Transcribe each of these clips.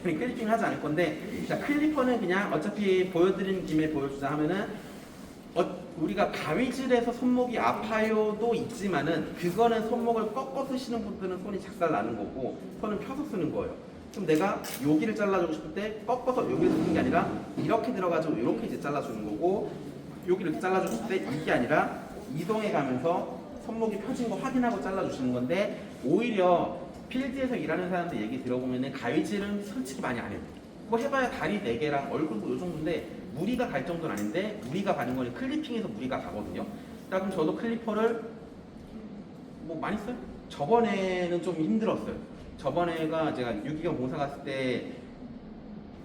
얘는 클리핑 하지 않을 건데, 자, 클리퍼는 그냥 어차피 보여드린 김에 보여주자 하면은 우리가 가위질해서 손목이 아파요도 있지만은 그거는 손목을 꺾어 쓰시는 분들은 손이 작살 나는 거고 손은 펴서 쓰는 거예요. 그럼 내가 여기를 잘라주고 싶을 때 꺾어서 여기를 쓰는 게 아니라 이렇게 들어가지고 이렇게 이제 잘라주는 거고, 여기를 이렇게 잘라주고 싶을 때 이게 아니라 이동해 가면서 손목이 펴진 거 확인하고 잘라주시는 건데, 오히려 필드에서 일하는 사람들 얘기 들어보면은 가위질은 솔직히 많이 안 해요. 뭐 해봐야 다리 4개랑 얼굴 뭐 요 정도인데 무리가 갈 정도는 아닌데, 무리가 가는 거는 클리핑에서 무리가 가거든요. 자, 그럼 저도 클리퍼를 뭐 많이 써요? 저번에는 좀 힘들었어요. 저번에가 제가 유기견 봉사 갔을 때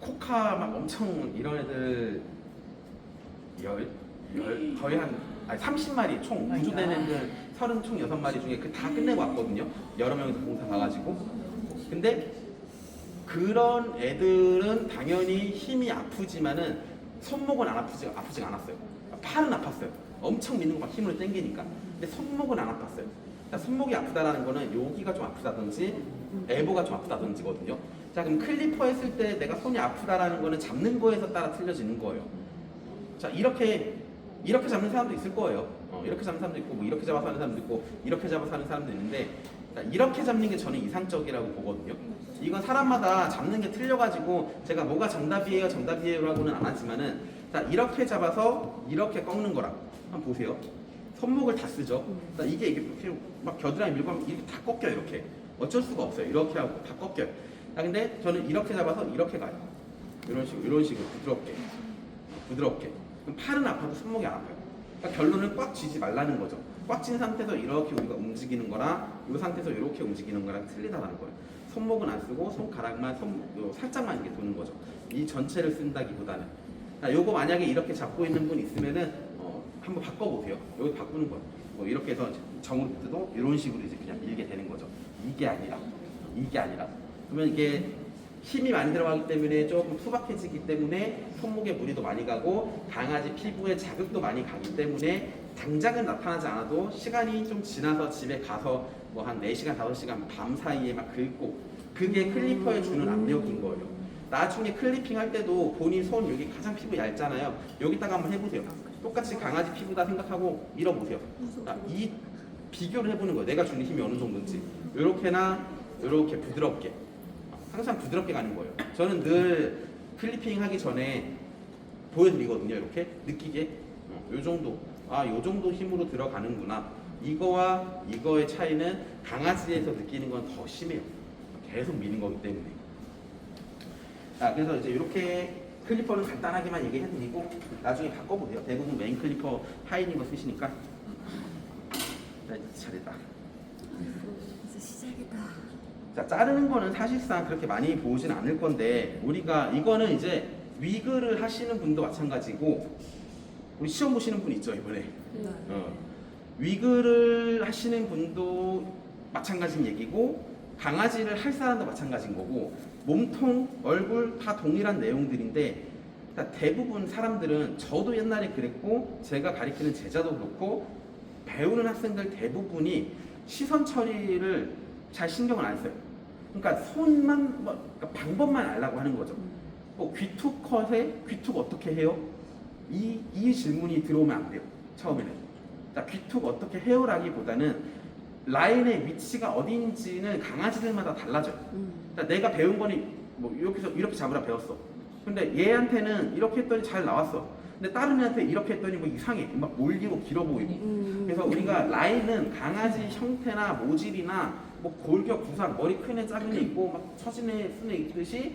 코카 막 엄청 이런 애들 거의 한 30마리 총 구조되는 애들 36마리 중에 그 다 끝내고 왔거든요. 여러 명이서 봉사 가가지고. 근데 그런 애들은 당연히 힘이 아프지만은 손목은 아프지가 않았어요. 팔은 아팠어요. 엄청 미는 거 막 힘으로 당기니까. 근데 손목은 안 아팠어요. 그러니까 손목이 아프다라는 거는 여기가 좀 아프다든지 엘보가 좀 아프다든지거든요. 자, 그럼 클리퍼 했을 때 내가 손이 아프다라는 거는 잡는 거에서 따라 틀려지는 거예요. 자, 이렇게 잡는 사람도 있을 거예요. 이렇게 잡는 사람도 있고, 뭐 이렇게 잡아서 하는 사람도 있고, 이렇게 잡아서 하는 사람도 있는데, 자, 이렇게 잡는 게 저는 이상적이라고 보거든요. 이건 사람마다 잡는 게 틀려가지고 제가 뭐가 정답이에요라고는 안 하지만은, 자, 이렇게 잡아서 이렇게 꺾는 거랑 한번 보세요. 손목을 다 쓰죠. 자, 이게 막 겨드랑이 밀고 하면 이렇게 다 꺾여요. 이렇게 어쩔 수가 없어요. 이렇게 하고 다 꺾여요. 자, 근데 저는 이렇게 잡아서 이렇게 가요. 이런 식으로 부드럽게. 그럼 팔은 아파도 손목이 안 아파요. 그러니까 결론은 꽉 쥐지 말라는 거죠. 꽉 쥔 상태에서 이렇게 우리가 움직이는 거랑 이 상태에서 이렇게 움직이는 거랑 틀리다라는 거예요. 손목은 안 쓰고 손가락만 살짝만 이렇게 도는 거죠. 이 전체를 쓴다기보다는. 자, 요거 만약에 이렇게 잡고 있는 분 있으면은 한번 바꿔보세요. 여기 바꾸는 거예요. 뭐 이렇게 해서 정으로 뜯도 이런 식으로 이제 그냥 밀게 되는 거죠. 이게 아니라. 그러면 이게 힘이 많이 들어가기 때문에 조금 투박해지기 때문에 손목에 무리도 많이 가고 강아지 피부에 자극도 많이 가기 때문에 당장은 나타나지 않아도 시간이 좀 지나서 집에 가서 뭐 한 4시간, 5시간 밤 사이에 막 긁고, 그게 클리퍼에 주는 압력인 거예요. 나중에 클리핑 할 때도 본인 손 여기 가장 피부 얇잖아요. 여기다가 한번 해보세요. 똑같이 강아지 피부다 생각하고 밀어보세요. 이 비교를 해보는 거예요. 내가 주는 힘이 어느 정도인지. 요렇게나 요렇게 부드럽게. 항상 부드럽게 가는 거예요. 저는 늘 클리핑 하기 전에 보여드리거든요. 이렇게 느끼게 요 정도, 요 정도 힘으로 들어가는구나. 이거와 이거의 차이는 강아지에서 느끼는 건 더 심해요. 계속 미는 거기 때문에. 자, 그래서 이제 이렇게 클리퍼는 간단하게만 얘기해드리고 나중에 바꿔보세요. 대부분 메인 클리퍼 하이닝 거 쓰시니까. 자, 차례다. 이제 시작이다. 자, 자르는 거는 사실상 그렇게 많이 보진 않을 건데, 우리가 이거는 이제 위그를 하시는 분도 마찬가지고, 우리 시험 보시는 분 있죠 이번에. 네. 위그를 하시는 분도 마찬가지인 얘기고, 강아지를 할 사람도 마찬가지인 거고, 몸통, 얼굴 다 동일한 내용들인데, 대부분 사람들은, 저도 옛날에 그랬고 제가 가르치는 제자도 그렇고 배우는 학생들 대부분이 시선 처리를 잘 신경을 안 써요. 그러니까 손만, 그러니까 방법만 알라고 하는 거죠. 귀툭 컷에 귀툭 어떻게 해요? 이 질문이 들어오면 안 돼요. 처음에는. 자, 귀툭 어떻게 해요라기보다는 라인의 위치가 어딘지는 강아지들마다 달라져요. 그러니까 내가 배운 거니 뭐 이렇게 잡으라 배웠어. 근데 얘한테는 이렇게 했더니 잘 나왔어. 근데 다른 애한테 이렇게 했더니 뭐 이상해. 막 몰리고 길어 보이고. 그래서 우리가 라인은 강아지 형태나 모질이나 뭐 골격, 구상, 머리 큰 애, 작은 애 있고 막 처진 애, 쓴 애 있듯이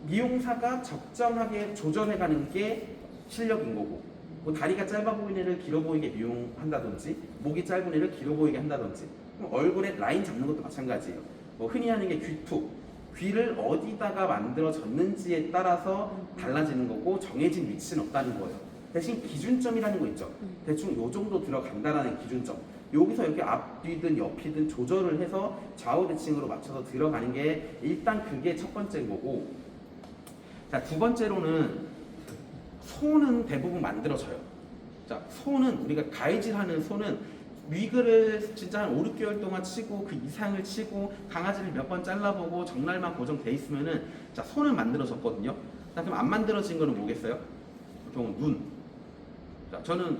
미용사가 적정하게 조절해가는 게 실력인 거고, 뭐 다리가 짧아 보이는 애를 길어 보이게 미용한다든지, 목이 짧은 애를 길어 보이게 한다든지, 얼굴에 라인 잡는 것도 마찬가지예요. 뭐 흔히 하는 게 귀툭, 귀를 어디다가 만들어졌는지에 따라서 달라지는 거고 정해진 위치는 없다는 거예요. 대신 기준점이라는 거 있죠. 대충 요 정도 들어간다라는 기준점. 여기서 이렇게 앞뒤든 옆이든 조절을 해서 좌우 대칭으로 맞춰서 들어가는 게 일단 그게 첫 번째인 거고, 자, 두 번째로는 손은 대부분 만들어져요. 자, 손은 우리가 가위질하는 손은 위그를 진짜 한 5, 6개월 동안 치고 그 이상을 치고 강아지를 몇 번 잘라보고 정날만 고정돼 있으면은 자 손은 만들어졌거든요. 자 그럼 안 만들어진 거는 뭐겠어요? 보통 눈. 자 저는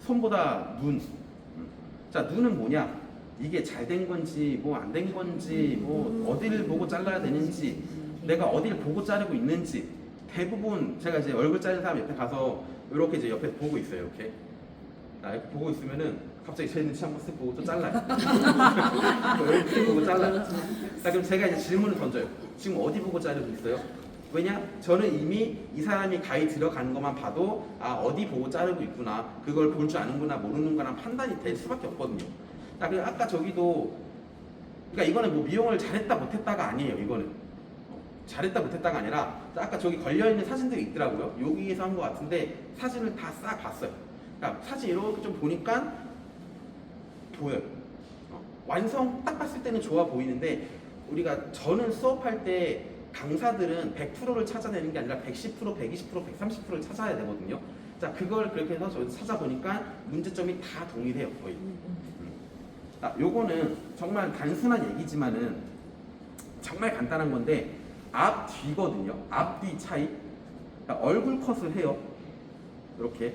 손보다 눈. 자 눈은 뭐냐? 이게 잘 된 건지 뭐 안 된 건지 뭐 어디를 보고 잘라야 되는지 내가 어디를 보고 자르고 있는지 대부분 제가 이제 얼굴 자른 사람 옆에 가서 이렇게 이제 옆에 보고 있어요. 이렇게. 자, 이렇게 보고 있으면은 갑자기 제 눈치 한번 쓱 보고 또 잘라요. 이렇게 보고 잘라요. 자, 그럼 제가 이제 질문을 던져요. 지금 어디 보고 자르고 있어요? 왜냐? 저는 이미 이 사람이 가위 들어가는 것만 봐도 아 어디 보고 자르고 있구나 그걸 볼 줄 아는구나 모르는구나 판단이 될 수밖에 없거든요. 자, 그리고 아까 저기도 그러니까 이거는 뭐 미용을 잘했다 못했다가 아니에요. 이거는 잘했다 못했다가 아니라 아까 저기 걸려있는 사진들이 있더라고요. 여기에서 한 것 같은데 사진을 다 싹 봤어요. 그러니까 사진 이렇게 좀 보니까 보여요. 완성 딱 봤을 때는 좋아 보이는데 우리가 저는 수업할 때 강사들은 100%를 찾아내는 게 아니라 110%, 120%, 130%를 찾아야 되거든요. 자, 그걸 그렇게 해서 저기서 찾아보니까 문제점이 다 동일해요, 거의. 자, 요거는 정말 단순한 얘기지만은 정말 간단한 건데 앞 뒤거든요. 앞 뒤 차이. 그러니까 얼굴 컷을 해요. 이렇게.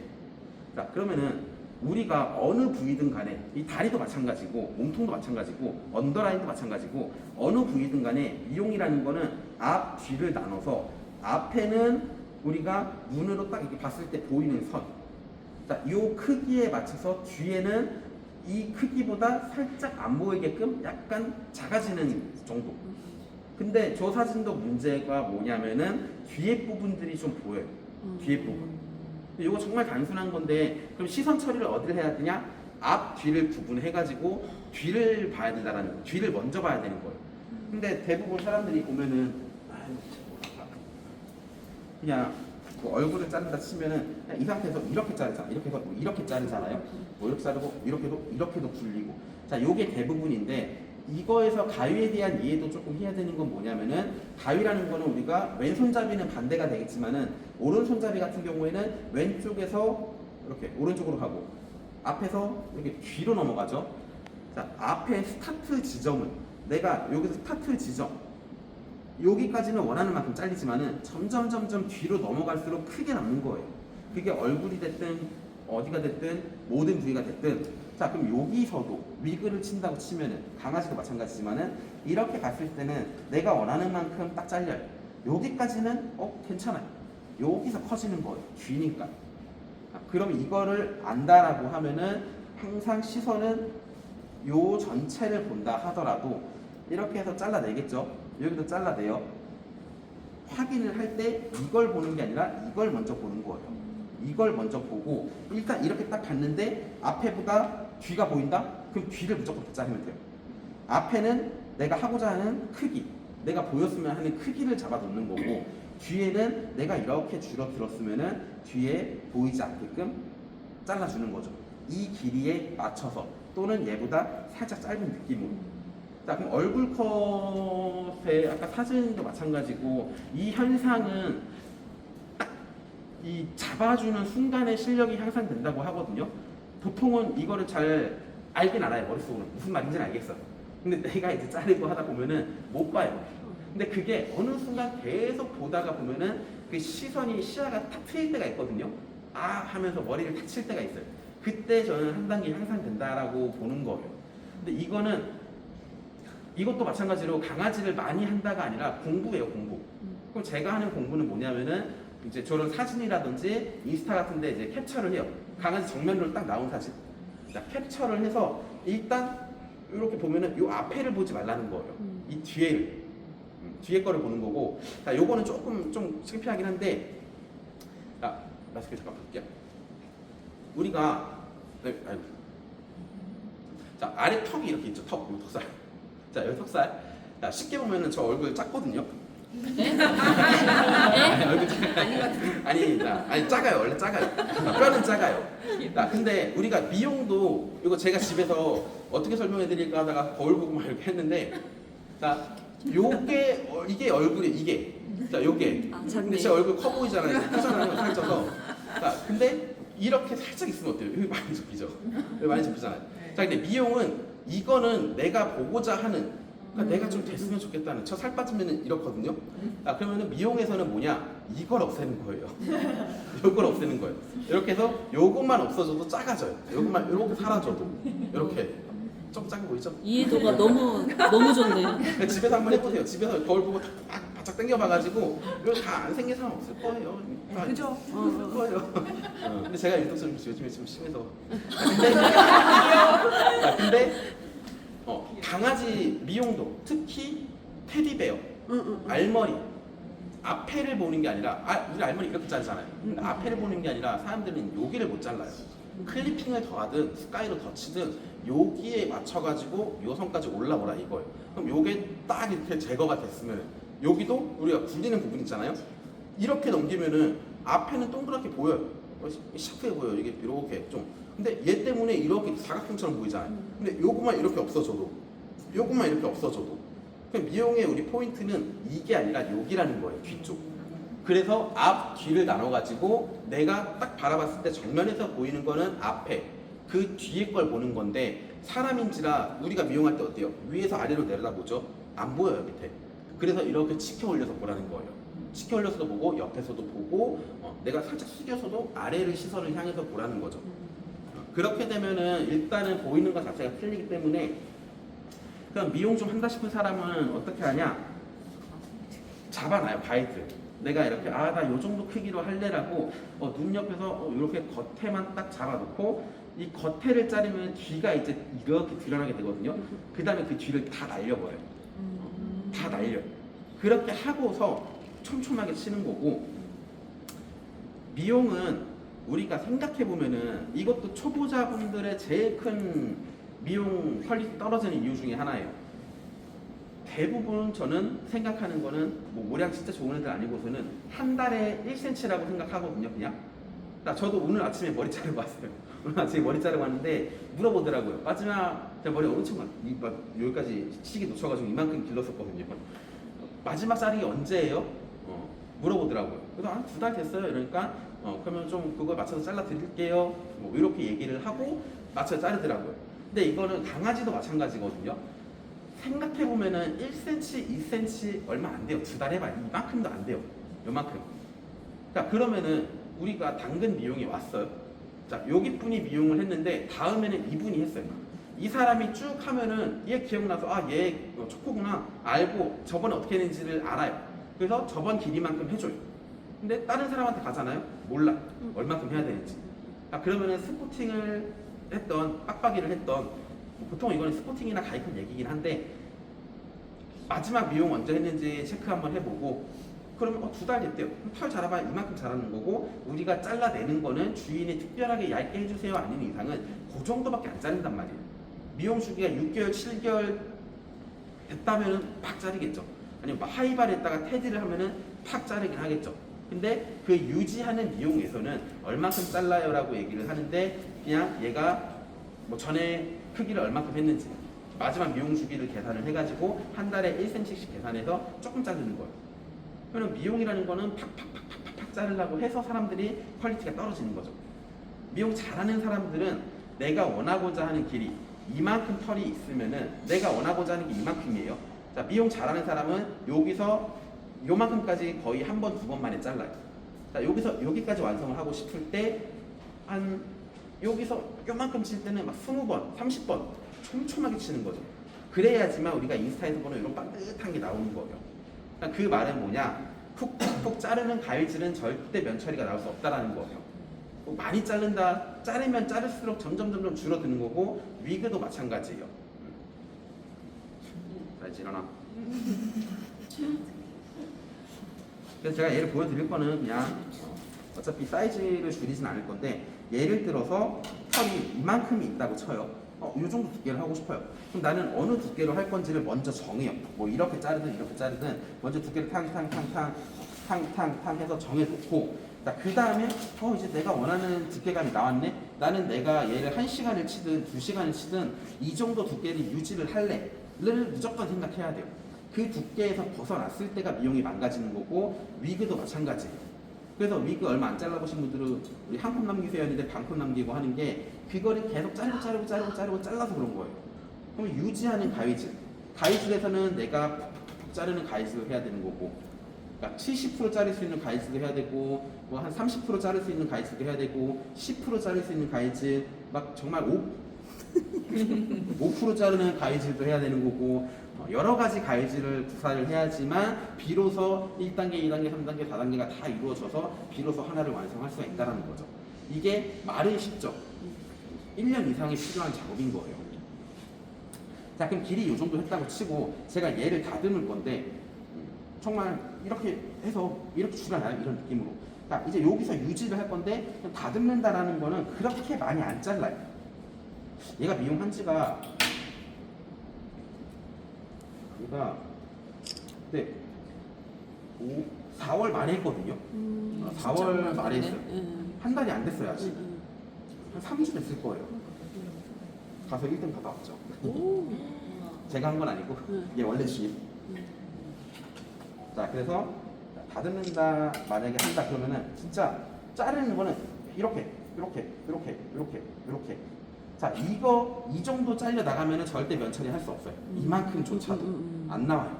자, 그러면은 우리가 어느 부위든 간에 이 다리도 마찬가지고 몸통도 마찬가지고 언더라인도 마찬가지고 어느 부위든 간에 미용이라는 거는 앞 뒤를 나눠서 앞에는 우리가 눈으로 딱 이렇게 봤을 때 보이는 선. 자, 요 크기에 맞춰서 뒤에는 이 크기보다 살짝 안 보이게끔 약간 작아지는 정도. 근데 저 사진도 문제가 뭐냐면은 뒤에 부분들이 좀 보여요. 뒤에 부분. 이거 정말 단순한 건데 그럼 시선 처리를 어디를 해야 되냐? 앞 뒤를 구분해가지고 뒤를 봐야 된다라는 거예요. 뒤를 먼저 봐야 되는 거예요. 근데 대부분 사람들이 보면은 그냥 그 얼굴을 자른다 치면은 그냥 이 상태에서 이렇게 자르잖아. 이렇게 해서 뭐 이렇게 자르잖아요. 뭐 이렇게 자르고 이렇게도 굴리고. 자, 요게 대부분인데 이거에서 가위에 대한 이해도 조금 해야 되는 건 뭐냐면은 가위라는 거는 우리가 왼손잡이는 반대가 되겠지만은 오른손잡이 같은 경우에는 왼쪽에서 이렇게 오른쪽으로 가고 앞에서 이렇게 뒤로 넘어가죠. 자, 앞에 스타트 지점은 내가 여기서 스타트 지점 여기까지는 원하는 만큼 잘리지만은 점점 뒤로 넘어갈수록 크게 남는 거예요. 그게 얼굴이 됐든 어디가 됐든 모든 부위가 됐든 자, 그럼 여기서도 위그를 친다고 치면은 강아지도 마찬가지지만은 이렇게 갔을 때는 내가 원하는 만큼 딱 잘려요. 여기까지는 괜찮아요. 여기서 커지는 거예요. 뒤니까. 그럼 이거를 안다라고 하면은 항상 시선은 요 전체를 본다 하더라도 이렇게 해서 잘라내겠죠. 여기도 잘라내요. 확인을 할 때 이걸 보는 게 아니라 이걸 먼저 보는 거예요. 이걸 먼저 보고 일단 이렇게 딱 봤는데 앞에보다 뒤가 보인다? 그럼 뒤를 무조건 더 자르면 돼요. 앞에는 내가 하고자 하는 크기, 내가 보였으면 하는 크기를 잡아놓는 거고 뒤에는 내가 이렇게 줄어들었으면은 뒤에 보이지 않게끔 잘라주는 거죠. 이 길이에 맞춰서 또는 얘보다 살짝 짧은 느낌으로. 자, 그럼 얼굴 컷의 아까 사진도 마찬가지고 이 현상은 딱 이 잡아주는 순간에 실력이 향상된다고 하거든요. 보통은 이거를 잘 알긴 알아요. 머릿속으로 무슨 말인지는 알겠어. 근데 내가 이제 자르고 하다 보면은 못 봐요. 근데 그게 어느 순간 계속 보다가 보면은 그 시야가 탁 트일 때가 있거든요. 아 하면서 머리를 탁 칠 때가 있어요. 그때 저는 한 단계 향상된다라고 보는 거예요. 근데 이것도 마찬가지로 강아지를 많이 한다가 아니라 공부예요, 공부. 그럼 제가 하는 공부는 뭐냐면은 이제 저런 사진이라든지 인스타 같은데 이제 캡처를 해요. 강아지 정면으로 딱 나온 사진. 자, 캡처를 해서 일단 이렇게 보면은 이 앞에를 보지 말라는 거예요. 이 뒤에 거를 보는 거고. 자, 요거는 조금 좀 창피하긴 한데, 자, 마스크 잠깐 볼게요. 우리가 자, 아래 턱이 이렇게 있죠. 턱, 여기 턱살. 자, 여기 턱살. 자, 쉽게 보면은 저 얼굴 작거든요. 네? 아니, 얼굴 아니 작아요. 원래 작아요. 뼈는 작아요. 자, 근데 우리가 미용도 이거 제가 집에서 어떻게 설명해 드릴까 하다가 거울 보고 막 이렇게 했는데, 자, 이게 얼굴이 이게. 자, 요게. 근데 제 얼굴 커 보이잖아요. 크잖아요. 살쪄서. 자, 근데 이렇게 살짝 있으면 어때요? 여기 많이 접히죠. 여기 많이 접히잖아요. 자, 근데 미용은 이거는 내가 보고자 하는, 그러니까 내가 좀 됐으면 좋겠다는, 저 살 빠지면 이렇거든요. 아, 그러면은 미용에서는 뭐냐? 이걸 없애는 거예요. 이걸 없애는 거예요. 이렇게 해서 요것만 없어져도 작아져요. 요것만 이렇게 사라져도 이렇게 좀 작아 보이죠? 이해도가 너무 좋네요. 그러니까 집에서 한번 해보세요. 집에서 거울 보고 딱 바짝 당겨봐가지고 이거 다 안 생긴 사람 없을 거예요. 다 그죠? 없을 거예요. 근데 제가 유독성 요즘에 좀 심해서. 근데 강아지 미용도 특히 테디베어, 알머리 앞에를 보는 게 아니라 우리 알머리 이렇게 자르잖아요. 근데 앞에를 보는 게 아니라 사람들은 여기를 못 잘라요. 클리핑을 더하든 스카이로 더 치든 여기에 맞춰가지고 요 선까지 올라오라 이거예요. 그럼 요게 딱 이렇게 제거가 됐으면 여기도 우리가 굴리는 부분 있잖아요. 이렇게 넘기면은 앞에는 동그랗게 보여요. 샤프해 보여요. 이게 이렇게 좀. 근데 얘 때문에 이렇게 사각형처럼 보이잖아요. 근데 요것만 이렇게 없어져도, 요것만 이렇게 없어져도. 그럼 미용의 우리 포인트는 이게 아니라 여기라는 거예요. 뒤쪽. 그래서 앞, 뒤를 나눠가지고 내가 딱 바라봤을 때 정면에서 보이는 거는 앞에, 그 뒤에 걸 보는 건데 사람인지라 우리가 미용할 때 어때요? 위에서 아래로 내려다보죠? 안 보여요, 밑에. 그래서 이렇게 치켜 올려서 보라는 거예요. 치켜 올려서도 보고 옆에서도 보고 내가 살짝 숙여서도 아래를 시선을 향해서 보라는 거죠. 그렇게 되면은 일단은 보이는 것 자체가 틀리기 때문에 그럼 미용 좀 한다 싶은 사람은 어떻게 하냐? 잡아놔요, 가이드. 내가 이렇게 나 요 정도 크기로 할래라고 눈 옆에서 이렇게 겉에만 딱 잡아놓고 이 겉에를 자르면 뒤가 이제 이렇게 드러나게 되거든요. 그 다음에 그 뒤를 다 날려버려요. 다 날려. 그렇게 하고서 촘촘하게 치는 거고, 미용은 우리가 생각해 보면은 이것도 초보자분들의 제일 큰 미용 퀄리티 떨어지는 이유 중에 하나예요. 대부분 저는 생각하는 거는 뭐 모량 진짜 좋은 애들 아니고서는 한 달에 1cm라고 생각하거든요, 그냥. 저도 오늘 아침에 머리 자르고 왔어요. 오늘 아침에 머리 자르고 왔는데 물어보더라고요. 마지막 제가 머리 엄청 여기까지 시기 놓쳐가지고 이만큼 길렀었거든요. 마지막 자르기 언제예요? 물어보더라고요. 그래서 한 2달 됐어요. 이러니까 그러면 좀 그걸 맞춰서 잘라 드릴게요. 뭐 이렇게 얘기를 하고 맞춰서 자르더라고요. 근데 이거는 강아지도 마찬가지거든요. 생각해 보면은 1cm, 2cm 얼마 안 돼요. 2달 해봐. 이만큼도 안 돼요. 요만큼. 그러니까 그러면은 우리가 당근 미용에 왔어요. 자, 여기 분이 미용을 했는데 다음에는 이분이 했어요. 이 사람이 쭉 하면은 얘 기억나서 얘 초코구나 알고 저번에 어떻게 했는지를 알아요. 그래서 저번 길이만큼 해줘요. 근데 다른 사람한테 가잖아요. 몰라. 얼마큼 해야 되는지. 그러면은 스포팅을 했던 빡빡이를 했던 보통 이거는 스포팅이나 가이콘 얘기긴 한데 마지막 미용 언제 했는지 체크 한번 해보고 그러면 2달 됐대요. 털 자라봐야 이만큼 자라는 거고 우리가 잘라내는 거는 주인이 특별하게 얇게 해주세요 아닌 이상은 그 정도밖에 안 자른단 말이에요. 미용 주기가 6개월, 7개월 됐다면은 팍 자르겠죠. 아니면 뭐 하이발 했다가 테디를 하면은 팍 자르긴 하겠죠. 근데 그 유지하는 미용에서는 얼마큼 잘라요 라고 얘기를 하는데 그냥 얘가 뭐 전에 크기를 얼마큼 했는지 마지막 미용 주기를 계산을 해가지고 한 달에 1cm씩 계산해서 조금 자르는 거예요. 그러면 미용이라는 거는 팍팍팍팍팍 자르려고 해서 사람들이 퀄리티가 떨어지는 거죠. 미용 잘하는 사람들은 내가 원하고자 하는 길이 이만큼 털이 있으면은 내가 원하고자 하는 게 이만큼이에요. 자, 미용 잘하는 사람은 여기서 요만큼까지 거의 한 번, 2번 만에 잘라요. 자, 여기서 여기까지 완성을 하고 싶을 때 한 여기서 요만큼 칠 때는 막 20번, 30번 촘촘하게 치는 거죠. 그래야지만 우리가 인스타에서 보는 이런 반듯한 게 나오는 거예요. 그러니까 그 말은 뭐냐? 푹푹 자르는 가위질은 절대 면 처리가 나올 수 없다라는 거예요. 많이 자른다, 자르면 자를수록 점점 줄어드는 거고 위그도 마찬가지예요. 자, 이제 일어나. 그래서 제가 얘를 보여드릴 거는 그냥 어차피 사이즈를 줄이진 않을 건데 예를 들어서 털이 이만큼이 있다고 쳐요. 이 정도 두께를 하고 싶어요. 그럼 나는 어느 두께로 할 건지를 먼저 정해요. 뭐 이렇게 자르든 이렇게 자르든 먼저 두께를 탕탕 해서 정해놓고 그 다음에 이제 내가 원하는 두께감이 나왔네. 나는 내가 얘를 1시간을 치든 2시간을 치든 이 정도 두께를 유지를 할래를 무조건 생각해야 돼요. 그 두께에서 벗어났을 때가 미용이 망가지는 거고 위그도 마찬가지예요. 그래서 위그 얼마 안 잘라보신 분들은 우리 한 컵 남기세요 했는데 반 컵 남기고 하는 게 귀걸이 계속 자르고 잘라서 그런 거예요. 그러면 유지하는 가위질. 가위질에서는 내가 푹푹 자르는 가위질을 해야 되는 거고, 그러니까 70% 자를 수 있는 가위질도 해야 되고, 뭐 한 30% 자를 수 있는 가위질도 해야 되고, 10% 자를 수 있는 가위질, 막 정말 5% 자르는 가위질도 해야 되는 거고, 여러 가지 가위질을 구사를 해야지만 비로소 1단계, 2단계, 3단계, 4단계가 다 이루어져서 비로소 하나를 완성할 수가 있다는 거죠. 이게 말은 쉽죠. 1년 이상이 필요한 작업인 거예요. 자, 그럼 길이 이 정도 했다고 치고 제가 얘를 다듬을 건데 정말 이렇게 해서 이렇게 줄여놔요. 이런 느낌으로. 자, 이제 여기서 유지를 할 건데 다듬는다라는 거는 그렇게 많이 안 잘라요. 얘가 미용한 지가 네, 4월 말에 했거든요. 4월 말에 했어요. 한 달이 안 됐어요 아직. 한 3주 됐을 거예요. 가서 1등 받아왔죠. 제가 한 건 아니고 얘 원래 주임. 자, 그래서 다듬는다 만약에 한다 그러면은 진짜 자르는 거는 이렇게. 자, 이거 이 정도 잘려 나가면은 절대 면처리 할 수 없어요. 이만큼조차도 안 나와요.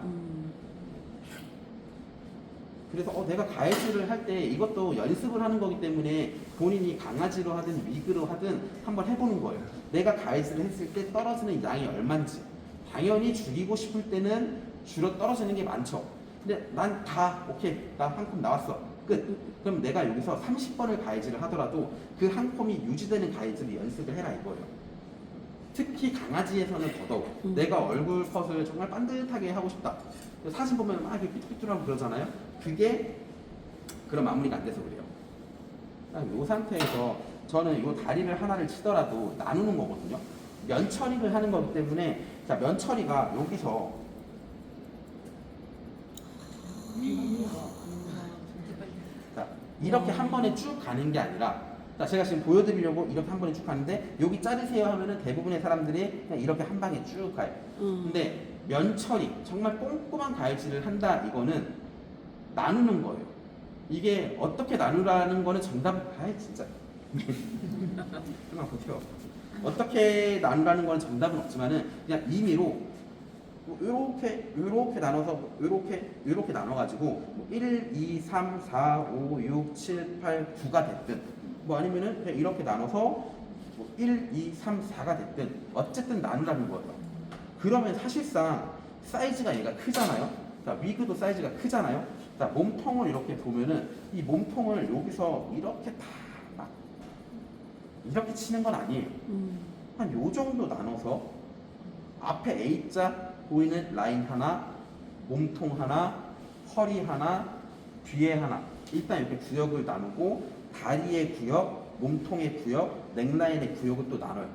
그래서 내가 가위질을 할 때 이것도 연습을 하는 거기 때문에 본인이 강아지로 하든 위그로 하든 한번 해보는 거예요. 내가 가위질을 했을 때 떨어지는 양이 얼만지. 당연히 줄이고 싶을 때는 줄어 떨어지는 게 많죠. 근데 난 다 오케이, 나 한 컵 나왔어, 끝. 그럼 내가 여기서 30번을 가위질을 하더라도 그 한 컵이 유지되는 가위질을 연습을 해라 이거예요. 특히 강아지에서는 더더욱 내가 얼굴 컷을 정말 반듯하게 하고 싶다. 사진 보면 막 이렇게 삐뚤삐뚤하고 그러잖아요. 그게 그런 마무리가 안 돼서 그래요. 이 상태에서 저는 이 다리를 하나를 치더라도 나누는 거거든요. 면 처리를 하는 거기 때문에, 자, 면 처리가 여기서 자, 이렇게 한 번에 쭉 가는 게 아니라, 자, 제가 지금 보여드리려고 이렇게 한 번에 쭉 가는데 여기 자르세요 하면은 대부분의 사람들이 그냥 이렇게 한 방에 쭉 가요. 근데 면 처리, 정말 꼼꼼한 가위질을 한다, 이거는 나누는 거예요. 이게 어떻게 나누라는 거는 진짜 그만 버텨. 어떻게 나누라는 거는 정답은 없지만은 그냥 임의로 요렇게 나눠서 요렇게 나눠가지고 뭐 1, 2, 3, 4, 5, 6, 7, 8, 9가 됐든 뭐 아니면은 그냥 이렇게 나눠서 뭐 1, 2, 3, 4가 됐든 어쨌든 나누라는 거예요. 그러면 사실상 사이즈가 얘가 크잖아요. 자, 위그도 사이즈가 크잖아요. 자, 몸통을 이렇게 보면은 이 몸통을 여기서 이렇게 다 막 이렇게 치는 건 아니에요. 한 요 정도 나눠서 앞에 A자 보이는 라인 하나, 몸통 하나, 허리 하나, 뒤에 하나, 일단 이렇게 구역을 나누고 다리의 구역, 몸통의 구역, 넥라인의 구역을 또 나눠요.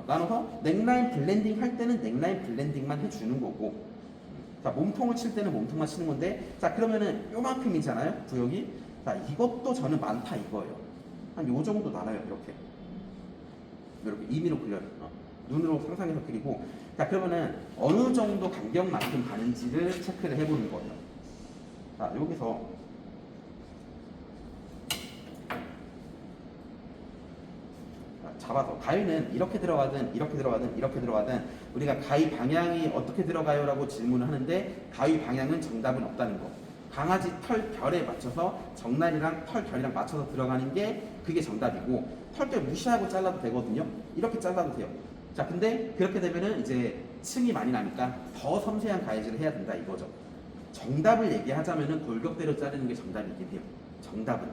나눠서 넥라인 블렌딩 할 때는 넥라인 블렌딩만 해주는 거고, 자, 몸통을 칠 때는 몸통만 치는 건데, 자, 그러면은 요만큼이잖아요, 구역이. 자, 이것도 저는 많다 이거예요. 한 요 정도 나눠요, 이렇게 임의로 그려요. 눈으로 상상해서 그리고, 자, 그러면은 어느 정도 간격만큼 가는지를 체크를 해보는 거예요. 자, 여기서 잡아서 가위는 이렇게 들어가든 이렇게 들어가든 우리가 가위 방향이 어떻게 들어가요? 라고 질문을 하는데 가위 방향은 정답은 없다는 거. 강아지 털 결에 맞춰서 정날이랑 털 결이랑 맞춰서 들어가는 게 그게 정답이고, 털결 무시하고 잘라도 되거든요. 이렇게 잘라도 돼요. 자, 근데 그렇게 되면은 이제 층이 많이 나니까 더 섬세한 가위질을 해야 된다 이거죠. 정답을 얘기하자면은 골격대로 자르는 게 정답이긴 해요. 정답은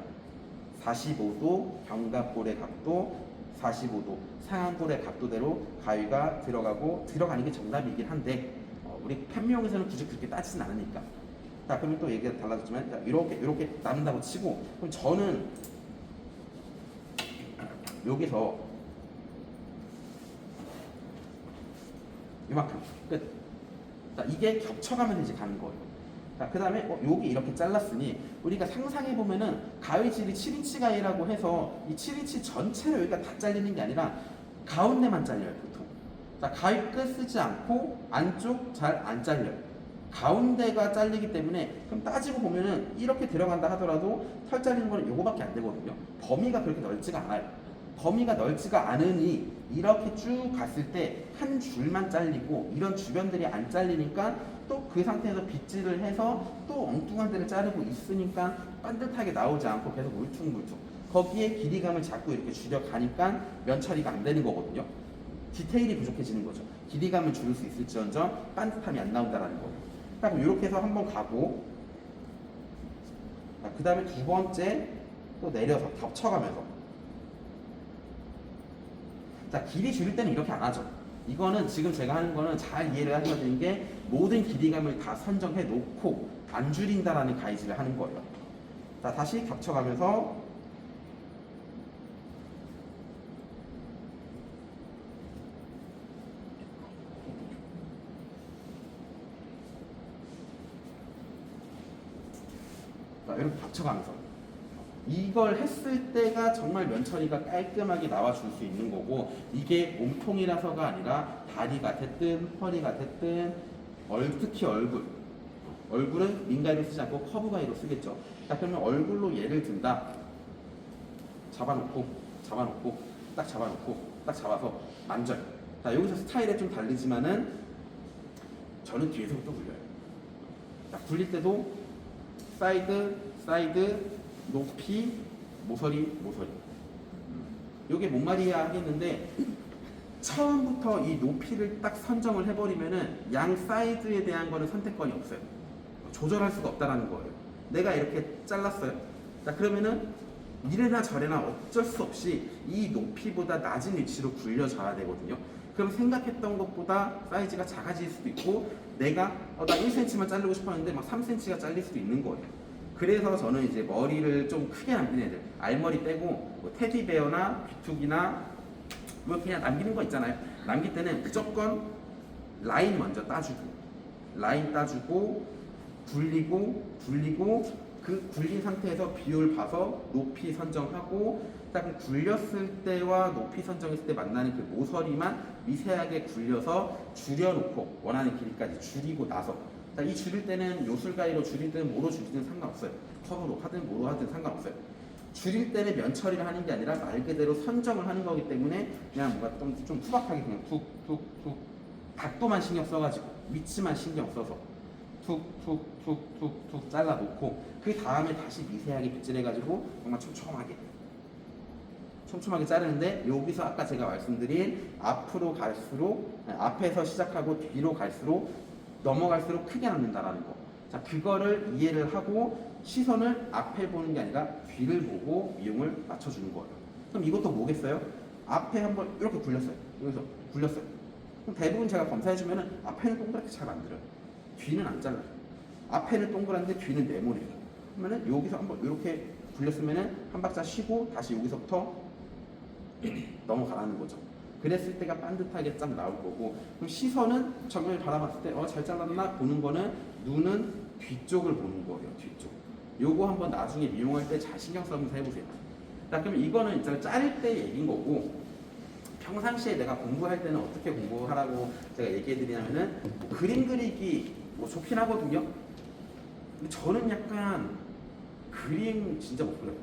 45도 견갑골의 각도, 45도 상안골의 각도대로 가위가 들어가는 게 정답이긴 한데 우리 편미용에서는 굳이 그렇게 따지진 않으니까. 자, 그러면 또 얘기가 달라졌지만, 자, 이렇게 나눈다고 치고, 그럼 저는 여기서 이만큼 끝. 자, 이게 겹쳐가면 이제 가는 거예요. 자, 그 다음에 여기 이렇게 잘랐으니 우리가 상상해 보면은 가위질이 7인치 가위라고 해서 이 7인치 전체를 여기가 다 잘리는 게 아니라 가운데만 잘려요 보통. 자, 가위 끝 쓰지 않고 안쪽 잘 안 잘려요. 가운데가 잘리기 때문에 그럼 따지고 보면은 이렇게 들어간다 하더라도 털 잘리는 거는 요거밖에 안 되거든요. 범위가 그렇게 넓지가 않아요. 범위가 넓지가 않으니 이렇게 쭉 갔을 때 한 줄만 잘리고 이런 주변들이 안 잘리니까 또 그 상태에서 빗질을 해서 또 엉뚱한 데를 자르고 있으니까 반듯하게 나오지 않고 계속 울퉁불퉁 거기에 길이감을 자꾸 이렇게 줄여가니까 면 처리가 안 되는 거거든요. 디테일이 부족해지는 거죠. 길이감을 줄일 수 있을지언정 반듯함이 안 나온다라는 거예요. 그럼 이렇게 해서 한번 가고 그 다음에 두 번째 또 내려서 겹쳐가면서 자 길이 줄일 때는 이렇게 안 하죠. 이거는 지금 제가 하는 거는 잘 이해를 하셔야 되는 게 모든 길이감을 다 선정해 놓고 안 줄인다라는 가이드를 하는 거예요. 자 다시 겹쳐가면서 자, 이렇게 겹쳐가면서 이걸 했을 때가 정말 면 처리가 깔끔하게 나와줄 수 있는 거고 이게 몸통이라서가 아니라 다리가 됐든 허리가 됐든 특히 얼굴은 민가위로 쓰지 않고 커브 가위로 쓰겠죠. 자 그러면 얼굴로 예를 든다. 잡아놓고 딱 잡아서 만져요. 자 여기서 스타일에 좀 다르지만은 저는 뒤에서부터 굴려요. 자 굴릴 때도 사이드 높이 모서리 요게 뭔 말이야 하겠는데 처음부터 이 높이를 딱 선정을 해버리면은 양 사이드에 대한 거는 선택권이 없어요. 조절할 수가 없다라는 거예요. 내가 이렇게 잘랐어요. 자 그러면은 이래나 저래나 어쩔 수 없이 이 높이보다 낮은 위치로 굴려져야 되거든요. 그럼 생각했던 것보다 사이즈가 작아질 수도 있고 내가 나 1cm만 자르고 싶었는데 막 3cm가 잘릴 수도 있는 거예요. 그래서 저는 이제 머리를 좀 크게 남기는 애들 알머리 빼고 뭐 테디베어나 귀툭이나 뭐 그냥 남기는 거 있잖아요. 남길 때는 무조건 라인 먼저 따주고 굴리고 그 굴린 상태에서 비율 봐서 높이 선정하고 딱 굴렸을 때와 높이 선정했을 때 만나는 그 모서리만 미세하게 굴려서 줄여놓고 원하는 길이까지 줄이고 나서 이 줄일 때는 요술가위로 줄이든 뭐로 줄이든 상관없어요. 컵으로 하든 뭐로 하든 상관없어요. 줄일 때는 면 처리를 하는 게 아니라 말 그대로 선정을 하는 거기 때문에 그냥 뭔가 좀 투박하게 그냥 툭툭툭 각도만 신경 써가지고 위치만 신경 써서 툭툭툭툭툭 잘라놓고 그 다음에 다시 미세하게 빗질해가지고 정말 촘촘하게 자르는데 여기서 아까 제가 말씀드린 앞으로 갈수록 앞에서 시작하고 뒤로 갈수록 넘어갈수록 크게 남는다라는 거. 자, 그거를 이해를 하고 시선을 앞에 보는 게 아니라 뒤를 보고 미용을 맞춰주는 거예요. 그럼 이것도 뭐겠어요? 앞에 한번 이렇게 굴렸어요. 여기서 굴렸어요. 그럼 대부분 제가 검사해주면은 앞에는 동그랗게 잘 만들어요. 뒤는 안 잘라요. 앞에는 동그란데 뒤는 네모네요. 그러면은 여기서 한번 이렇게 굴렸으면은 한 박자 쉬고 다시 여기서부터 넘어가라는 거죠. 그랬을 때가 반듯하게 쫙 나올 거고 그럼 시선은 정면을 바라봤을 때 잘 잘랐나 보는 거는 눈은 뒤쪽을 보는 거예요. 뒤쪽. 요거 한번 나중에 미용할 때 잘 신경 써서 해보세요. 자 그럼 이거는 일단 자를 때 얘기인 거고 평상시에 내가 공부할 때는 어떻게 공부하라고 제가 얘기해 드리냐면은 그림 그리기 좋긴 하거든요. 근데 저는 약간 그림 진짜 못 그려요.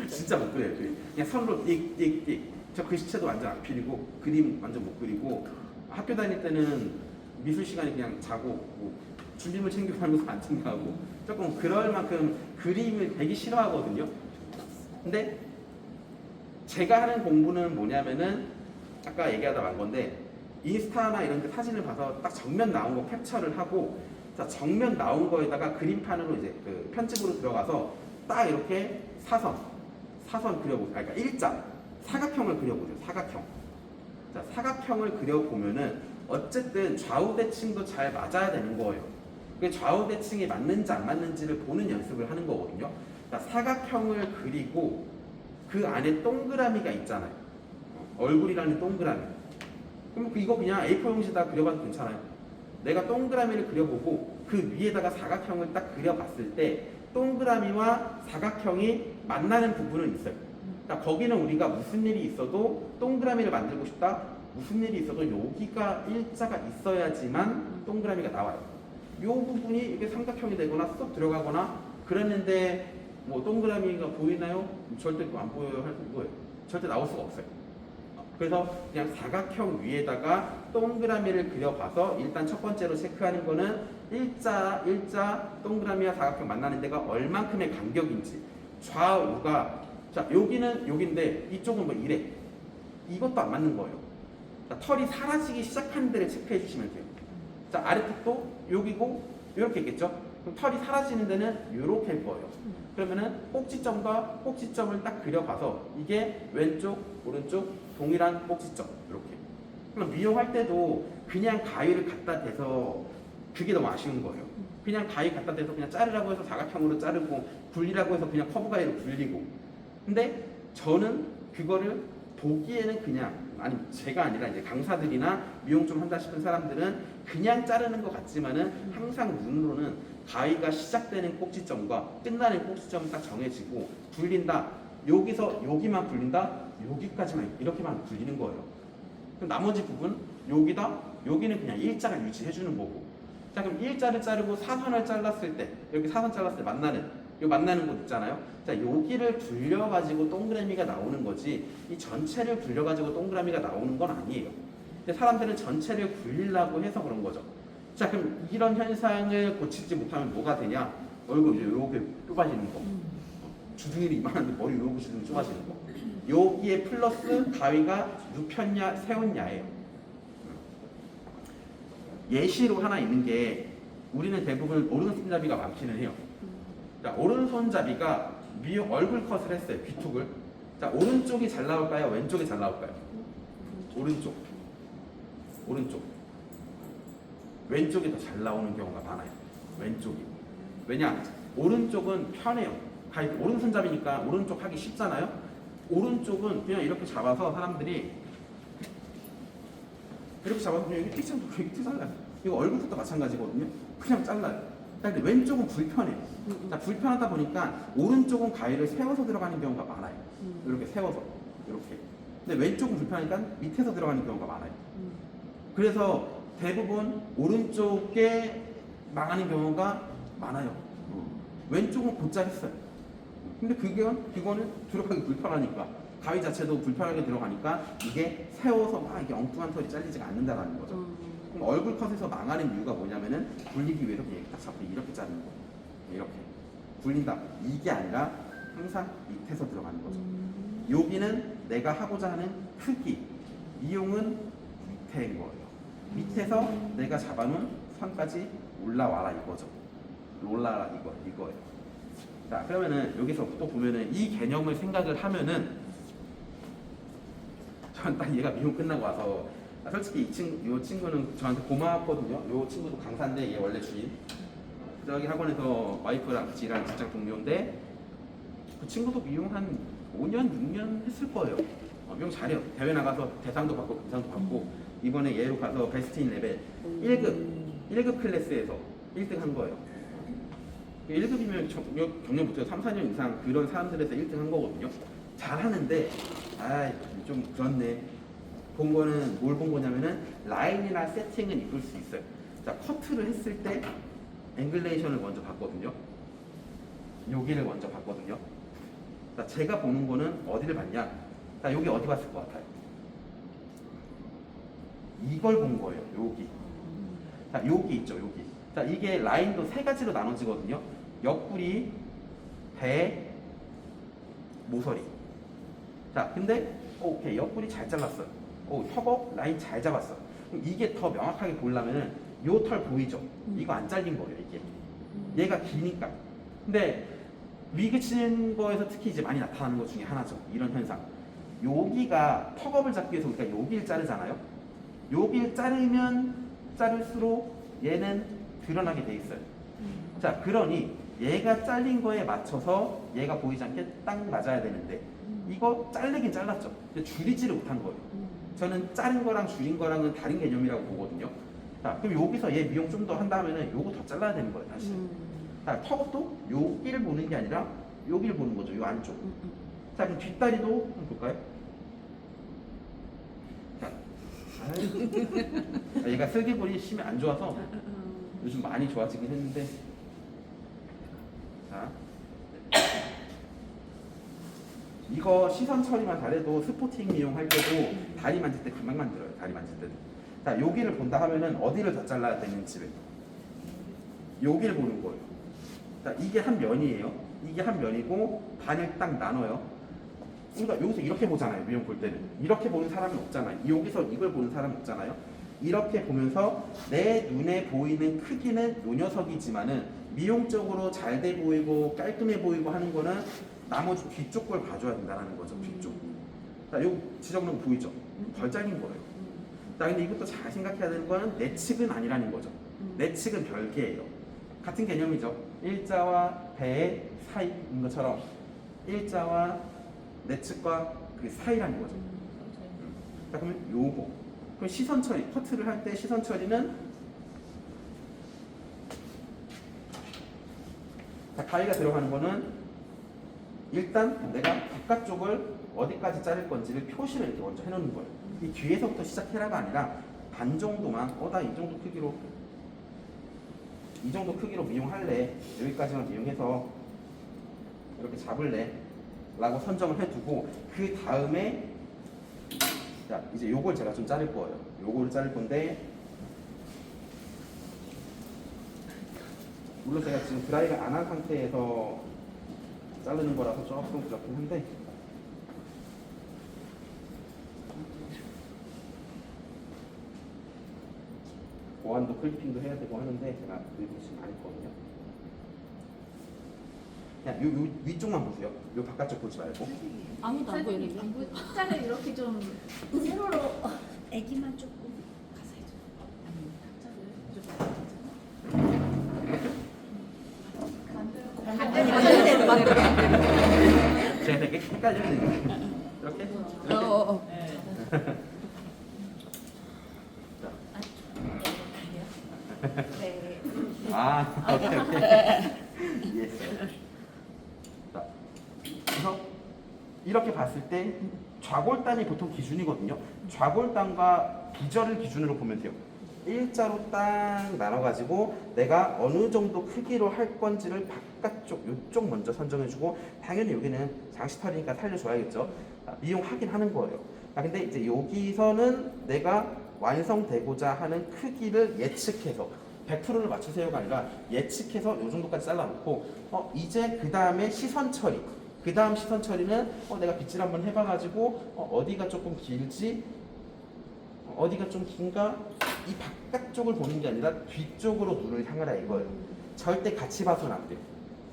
진짜 못 그려요. 그냥 선으로 띡띡띡 저 글씨체도 완전 안 필이고 그림 완전 못 그리고 학교 다닐 때는 미술 시간에 그냥 자고 뭐 준비물 챙겨가면서 안 챙겨가고 조금 그럴 만큼 그림을 되게 싫어하거든요. 근데 제가 하는 공부는 뭐냐면은 아까 얘기하다 말 건데 인스타나 이런 데 사진을 봐서 딱 정면 나온 거 캡처를 하고 자 정면 나온 거에다가 그림판으로 이제 그 편집으로 들어가서 딱 이렇게 사선 그려보세요. 그러니까 일자 사각형을 그려보세요. 사각형. 자, 사각형을 그려보면은 어쨌든 좌우 대칭도 잘 맞아야 되는 거예요. 그 좌우 대칭이 맞는지 안 맞는지를 보는 연습을 하는 거거든요. 자, 사각형을 그리고 그 안에 동그라미가 있잖아요. 얼굴이라는 동그라미. 그럼 이거 그냥 A4 용지에다 그려봐도 괜찮아요. 내가 동그라미를 그려보고 그 위에다가 사각형을 딱 그려봤을 때 동그라미와 사각형이 만나는 부분은 있어요. 그러니까 거기는 우리가 무슨 일이 있어도 동그라미를 만들고 싶다, 무슨 일이 있어도 여기가 일자가 있어야지만 동그라미가 나와요. 이 부분이 이게 삼각형이 되거나 쏙 들어가거나 그랬는데 뭐 동그라미가 보이나요? 절대 안 보여요 할 거예요. 절대 나올 수가 없어요. 그래서 그냥 사각형 위에다가 동그라미를 그려봐서 일단 첫 번째로 체크하는 거는 일자 동그라미와 사각형 만나는 데가 얼만큼의 간격인지 좌우가 자 여기는 여긴데 이쪽은 뭐 이래 이것도 안 맞는 거예요. 자, 털이 사라지기 시작하는 데를 체크해 주시면 돼요. 자 아래쪽도 여기고 이렇게 있겠죠. 그럼 털이 사라지는 데는 이렇게일 거예요. 그러면은 꼭지점과 꼭지점을 딱 그려봐서 이게 왼쪽 오른쪽 동일한 꼭지점 이렇게. 그럼 미용할 때도 그냥 가위를 갖다 대서 그게 너무 아쉬운 거예요. 그냥 가위 갖다 대서 그냥 자르라고 해서 사각형으로 자르고 굴리라고 해서 그냥 커브 가위로 굴리고. 근데 저는 그거를 보기에는 그냥 아니 제가 아니라 이제 강사들이나 미용 좀 한다 싶은 사람들은 그냥 자르는 것 같지만은 항상 눈으로는 가위가 시작되는 꼭지점과 끝나는 꼭지점은 딱 정해지고 굴린다 여기서 여기만 굴린다 여기까지만 이렇게만 굴리는 거예요. 그럼 나머지 부분 여기다 여기는 그냥 일자를 유지해 주는 거고. 자 그럼 일자를 자르고 사선을 잘랐을 때 여기 사선 잘랐을 때 만나는 곳 있잖아요. 자 여기를 굴려가지고 동그라미가 나오는 거지 이 전체를 굴려가지고 동그라미가 나오는 건 아니에요. 근데 사람들은 전체를 굴리려고 해서 그런 거죠. 자 그럼 이런 현상을 고치지 못하면 뭐가 되냐? 얼굴 이렇게 좁아지는 거. 주둥이를 이만한데 머리 이러고 주둥이 좁아지는 거. 여기에 플러스 가위가 눕혔냐 세웠냐예요. 예시로 하나 있는 게 우리는 대부분 오른손잡이가 많기는 해요. 자, 오른손잡이가 미용 얼굴 컷을 했어요. 귀툭을. 자, 오른쪽이 잘 나올까요? 왼쪽이 잘 나올까요? 오른쪽. 왼쪽이 더 잘 나오는 경우가 많아요. 왼쪽이. 왜냐? 오른쪽은 편해요. 오른손잡이니까 오른쪽 하기 쉽잖아요. 오른쪽은 그냥 이렇게 잡아서 사람들이 이렇게 잡아서 그냥 이렇게 틱 잘라요. 이거 얼굴도 마찬가지거든요. 그냥 잘라요. 근데 왼쪽은 불편해요. 자, 불편하다 보니까 오른쪽은 가위를 세워서 들어가는 경우가 많아요. 이렇게 세워서 이렇게. 근데 왼쪽은 불편하니까 밑에서 들어가는 경우가 많아요. 그래서 대부분 오른쪽에 망하는 경우가 많아요. 왼쪽은 곧잘 했어요. 근데 그거는 들어가기 불편하니까 가위 자체도 불편하게 들어가니까 이게 세워서 막 이게 엉뚱한 털이 잘리지가 않는다라는 거죠. 그럼 얼굴 컷에서 망하는 이유가 뭐냐면은 굴리기 위해서 그냥 딱 잡고 이렇게 자르는 거. 이렇게 굴린다. 이게 아니라 항상 밑에서 들어가는 거죠. 여기는 내가 하고자 하는 크기. 이용은 밑에인 거예요. 밑에서 내가 잡아놓은 선까지 올라와라 이거죠. 올라와라 이거예요. 자 그러면은 여기서 또 보면은 이 개념을 생각을 하면은 전 딱 얘가 미용 끝나고 와서 솔직히 이 친구는 저한테 고마웠거든요. 이 친구도 강사인데 얘 원래 주인. 저기 학원에서 와이프랑 같이 일하는 직장 동료인데 그 친구도 미용 한 5년, 6년 했을 거예요. 미용 잘해요. 대회 나가서 대상도 받고 금상도 받고 이번에 얘로 가서 베스트인 레벨 1급 클래스에서 1등 한 거예요. 1급이면 경력 못해서 3, 4년 이상 그런 사람들에서 1등 한 거거든요. 잘하는데 좀 그렇네. 본 거는 뭘 본 거냐면은 라인이나 세팅은 이쁠 수 있어요. 자 커트를 했을 때 앵글레이션을 먼저 봤거든요. 여기를 먼저 봤거든요. 자 제가 보는 거는 어디를 봤냐? 자 여기 어디 봤을 것 같아요? 이걸 본 거예요. 여기. 자 여기 있죠. 여기. 자 이게 라인도 세 가지로 나눠지거든요. 옆구리, 배, 모서리. 자 근데 오케이 옆구리 잘 잘랐어요. 턱업 라인 잘 잡았어. 그럼 이게 더 명확하게 보려면은 요 털 보이죠? 이거 안 잘린 거예요 이게. 얘가 기니까. 근데 위그 치는 거에서 특히 이제 많이 나타나는 것 중에 하나죠. 이런 현상. 여기가 턱업을 잡기 위해서 우리가 여기를 자르잖아요. 여기를 자르면 자를수록 얘는 드러나게 돼 있어요. 자 그러니 얘가 잘린 거에 맞춰서 얘가 보이지 않게 딱 맞아야 되는데 이거 자르긴 잘랐죠. 근데 줄이지를 못한 거예요. 저는 자른 거랑 줄인 거랑은 다른 개념이라고 보거든요. 자 그럼 여기서 얘 미용 좀 더 한다면은 요거 더 잘라야 되는 거예요 다시. 자 턱업도 여기를 보는 게 아니라 여기를 보는 거죠. 요 안쪽. 자 그럼 뒷다리도 한번 볼까요? 자 얘가 슬기볼이 심이 안 좋아서 요즘 많이 좋아지긴 했는데. 자, 이거 시선 처리만 잘해도 스포팅 미용할 때도 다리 만질 때 금방 만들어요. 다리 만질 때도. 자, 여기를 본다 하면은 어디를 더 잘라야 되는지를 여기를 보는 거예요. 자, 이게 한 면이에요. 이게 한 면이고 반을 딱 나눠요. 그러니까 여기서 이렇게 보잖아요. 미용 볼 때는 이렇게 보는 사람은 없잖아요. 여기서 이걸 보는 사람은 없잖아요. 이렇게 보면서 내 눈에 보이는 크기는 요 녀석이지만은 미용적으로 잘 돼 보이고 깔끔해 보이고 하는 거는 나머지 뒤쪽 걸 봐줘야 된다는 거죠. 뒤쪽. 자, 요 지저분한 거 보이죠? 덜 잘린 거예요. 자, 근데 이것도 잘 생각해야 되는 거는 내 측은 아니라는 거죠. 내 측은 별개예요. 같은 개념이죠. 일자와 배의 사이인 것처럼 일자와 내 측과 그 사이라는 거죠. 자, 그러면 요거. 그럼 시선 처리, 커트를 할 때 시선 처리는 자, 가위가 들어가는 거는 일단 내가 바깥쪽을 어디까지 자를 건지를 표시를 이렇게 먼저 해놓는 거예요. 이 뒤에서부터 시작해라가 아니라 반 정도만, 나 이 정도 크기로, 이 정도 크기로 미용할래. 여기까지만 미용해서 이렇게 잡을래. 라고 선정을 해두고, 그 다음에, 자, 이제 요걸 제가 좀 자를 거예요. 요거를 자를 건데, 물론 제가 지금 드라이를 안 한 상태에서 자르는 거라서 조금 그렇긴 한데, 보완도 클리핑도 해야 되고 하는데 제가 그리고 지금 안 했거든요. 그냥 요 위쪽만 보세요. 요 바깥쪽 보지 말고. 아무도 안 보이는데. 숫자를 이렇게 좀 세로로 애기만 조금 가서 해줘. 제가 되게 헷갈리는 이렇게. 네. 오케이. 예. 자, 그래서 이렇게 봤을 때 좌골단이 보통 기준이거든요. 좌골단과 비절을 기준으로 보면 돼요. 일자로 딱 나눠가지고 내가 어느 정도 크기로 할 건지를 바깥쪽, 이쪽 먼저 선정해주고, 당연히 여기는 장식털이니까 살려줘야겠죠. 미용하긴 하는 거예요. 근데 이제 여기서는 내가 완성되고자 하는 크기를 예측해서 100%를 맞추세요가 아니라 예측해서 이 정도까지 잘라놓고, 이제 그 다음에 시선 처리. 그 다음 시선 처리는 내가 빗질 한번 해봐가지고 어디가 조금 길지, 어디가 좀 긴가, 이 바깥쪽을 보는 게 아니라 뒤쪽으로 눈을 향하라 이거예요. 절대 같이 봐서는 안 돼요.